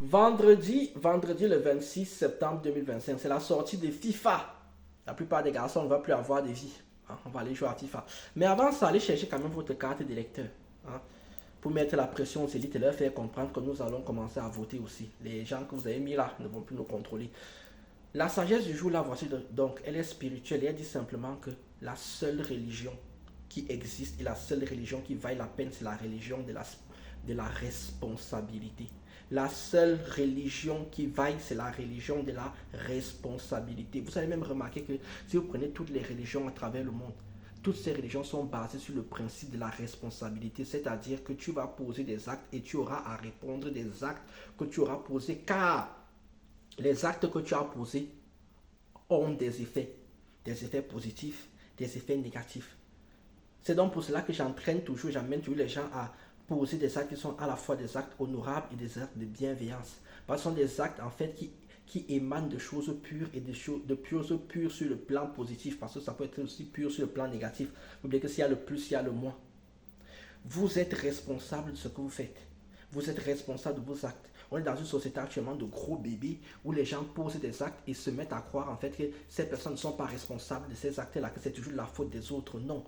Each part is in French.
Vendredi le 26 septembre 2025, c'est la sortie de FIFA. La plupart des garçons ne vont plus avoir de vie. Hein, on va aller jouer à FIFA. Mais avant ça, allez chercher quand même votre carte d'électeur. Hein, pour mettre la pression aux élites et leur faire comprendre que nous allons commencer à voter aussi. Les gens que vous avez mis là ne vont plus nous contrôler. La sagesse du jour, là, voici donc, elle est spirituelle et elle dit simplement que la seule religion qui existe et la seule religion qui vaille la peine, c'est la religion de la responsabilité. La seule religion qui vaille, c'est la religion de la responsabilité. Vous allez même remarquer que si vous prenez toutes les religions à travers le monde, toutes ces religions sont basées sur le principe de la responsabilité, c'est-à-dire que tu vas poser des actes et tu auras à répondre des actes que tu auras posés, car les actes que tu as posés ont des effets positifs, des effets négatifs. C'est donc pour cela que j'amène toujours les gens à poser des actes qui sont à la fois des actes honorables et des actes de bienveillance. Parce que ce sont des actes en fait qui émanent de choses pures et de choses pures sur le plan positif, parce que ça peut être aussi pur sur le plan négatif. N'oubliez que s'il y a le plus, il y a le moins. Vous êtes responsable de ce que vous faites. Vous êtes responsable de vos actes. On est dans une société actuellement de gros bébés où les gens posent des actes et se mettent à croire en fait que ces personnes ne sont pas responsables de ces actes-là, que c'est toujours la faute des autres. Non.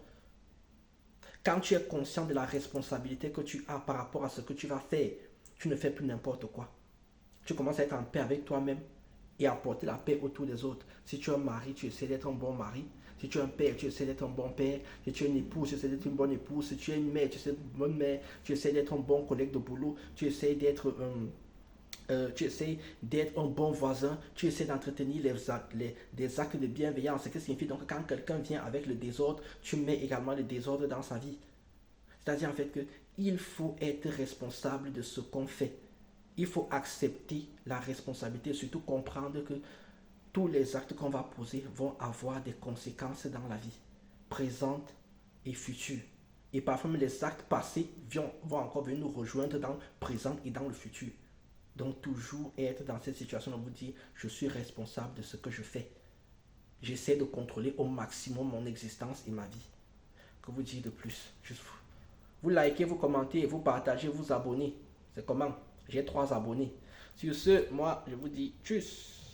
Quand tu es conscient de la responsabilité que tu as par rapport à ce que tu vas faire, tu ne fais plus n'importe quoi. Tu commences à être en paix avec toi-même et à apporter la paix autour des autres. Si tu es un mari, tu essaies d'être un bon mari. Si tu es un père, tu essaies d'être un bon père. Si tu es une épouse, tu essaies d'être une bonne épouse. Si tu es une mère, tu essaies d'être une bonne mère. Tu essaies d'être un bon collègue de boulot. Tu essaies d'être un bon voisin, tu essaies d'entretenir des actes de bienveillance. Ce qui signifie donc que quand quelqu'un vient avec le désordre, tu mets également le désordre dans sa vie. C'est-à-dire en fait que il faut être responsable de ce qu'on fait. Il faut accepter la responsabilité et surtout comprendre que tous les actes qu'on va poser vont avoir des conséquences dans la vie, présente et future. Et parfois même les actes passés vont encore venir nous rejoindre dans le présent et dans le futur. Donc toujours être dans cette situation de vous dire, je suis responsable de ce que je fais. J'essaie de contrôler au maximum mon existence et ma vie. Que vous dire de plus? Juste vous likez, vous commentez, vous partagez, vous abonnez. C'est comment? J'ai 3 abonnés. Sur ce, moi, je vous dis tchuss.